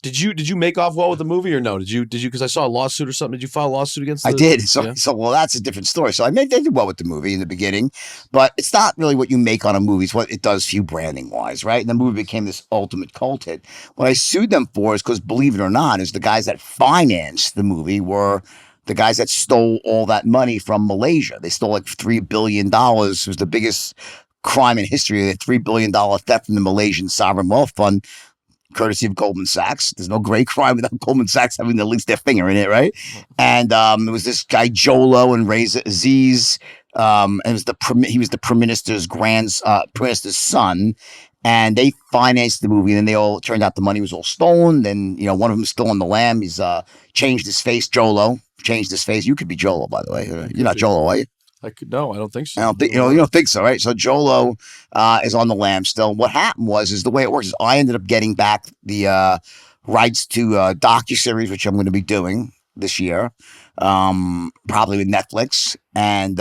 Did you make off well with the movie or no? Did you because I saw a lawsuit or something? Did you file a lawsuit against? I did. So well, that's a different story. So I did well with the movie in the beginning, but it's not really what you make on a movie. It's what it does for you branding wise, right? And the movie became this ultimate cult hit. What I sued them for is because, believe it or not, is the guys that financed the movie were the guys that stole all that money from Malaysia. They stole like $3 billion. It was the biggest crime in history, a $3 billion theft from the Malaysian Sovereign Wealth Fund, courtesy of Goldman Sachs. There's no great crime without Goldman Sachs having at least their finger in it, right? And it was this guy Jolo and Reza Aziz. And he was the prime minister's son, and they financed the movie. And then they all turned out the money was all stolen. Then one of them is still on the lam. He's changed his face. Jolo changed his face. You could be Jolo, by the way. You're not Jolo, are you? No, I don't think so. I don't think you don't think so, right? So Jolo is on the lam still. What happened is the way it works is I ended up getting back the rights to docuseries, which I'm going to be doing this year, probably with Netflix, and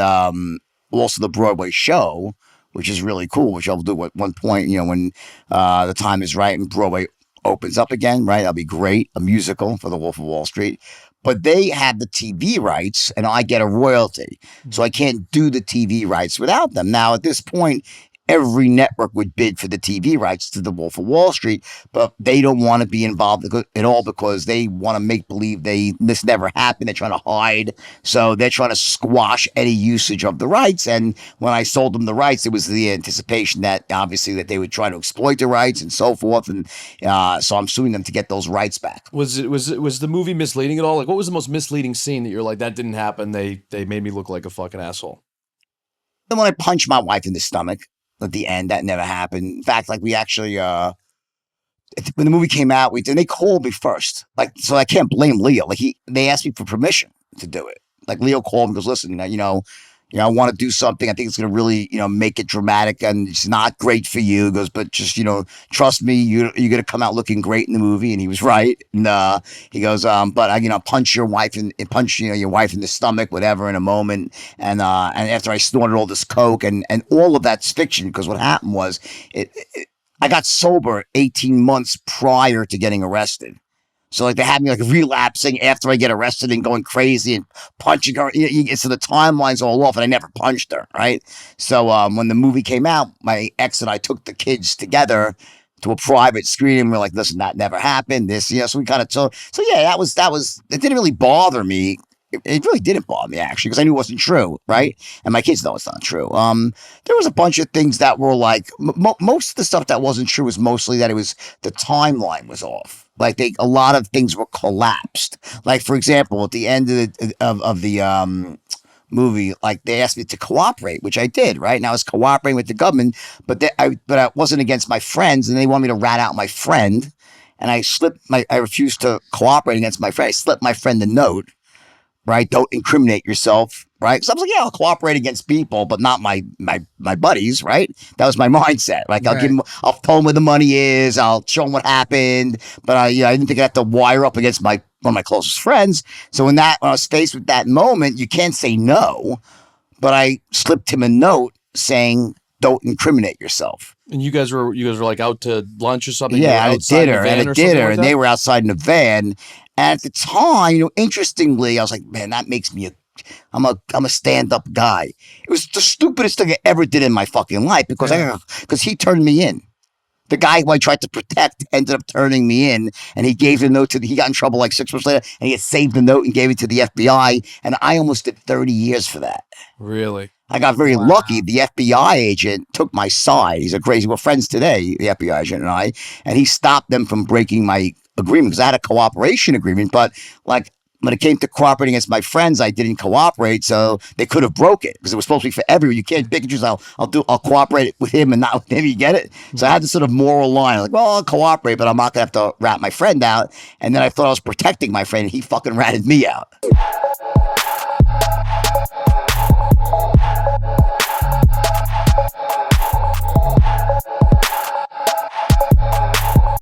also the Broadway show, which is really cool, which I'll do at one point, when the time is right and Broadway opens up again, right? That'll be great, a musical for The Wolf of Wall Street. But they have the TV rights and I get a royalty. So I can't do the TV rights without them. Now, at this point, every network would bid for the TV rights to The Wolf of Wall Street, but they don't want to be involved at all because they want to make believe this never happened. They're trying to hide. So they're trying to squash any usage of the rights. And when I sold them the rights, it was the anticipation that obviously that they would try to exploit the rights and so forth. And so I'm suing them to get those rights back. Was the movie misleading at all? Like, what was the most misleading scene that you're like, that didn't happen? They made me look like a fucking asshole. And when I punched my wife in the stomach at the end, that never happened. In fact, like we actually, when the movie came out, they called me first. Like, so I can't blame Leo. Like they asked me for permission to do it. Like Leo called and goes, listen, I want to do something. I think it's going to really, make it dramatic and it's not great for you. He goes, but just, trust me, you're going to come out looking great in the movie. And he was right. And he goes, but I, punch your wife your wife in the stomach, whatever, in a moment. And after I snorted all this coke and all of that's fiction, because what happened was I got sober 18 months prior to getting arrested. So like they had me like relapsing after I get arrested and going crazy and punching her. So the timeline's all off and I never punched her, right? So when the movie came out, my ex and I took the kids together to a private screening. We're like, listen, that never happened. So we kind of told. So yeah, that was. It didn't really bother me. It really didn't bother me actually because I knew it wasn't true, right? And my kids know it's not true. There was a bunch of things that were like most of the stuff that wasn't true was mostly that the timeline was off. Like a lot of things were collapsed. Like for example, at the end of the movie, like they asked me to cooperate, which I did, right? And I was cooperating with the government, but I wasn't against my friends, and they wanted me to rat out my friend, and I refused to cooperate against my friend. I slipped my friend the note. Right? Don't incriminate yourself. Right? So I was like, yeah, I'll cooperate against people, but not my buddies. Right? That was my mindset. Like I'll tell them where the money is. I'll show them what happened. But I didn't think I had to wire up against one of my closest friends. So when I was faced with that moment, you can't say no. But I slipped him a note saying, don't incriminate yourself. And you guys were like out to lunch or something? Yeah, at a dinner, and they were outside in a van. And at the time, interestingly, I was like, man, that makes me I'm a stand-up guy. It was the stupidest thing I ever did in my fucking life because he turned me in. The guy who I tried to protect ended up turning me in, and he gave the note he got in trouble like 6 months later, and he had saved the note and gave it to the FBI, and I almost did 30 years for that. Really? I got very lucky. The FBI agent took my side. He's a crazy. We're friends today, the FBI agent and he stopped them from breaking my agreement because I had a cooperation agreement. But like when it came to cooperating against my friends, I didn't cooperate, so they could have broke it because it was supposed to be for everyone. You can't pick and choose. I'll cooperate with him and not with him. You get it? So I had this sort of moral line, like, well, I'll cooperate, but I'm not gonna have to rat my friend out. And then I thought I was protecting my friend, and he fucking ratted me out.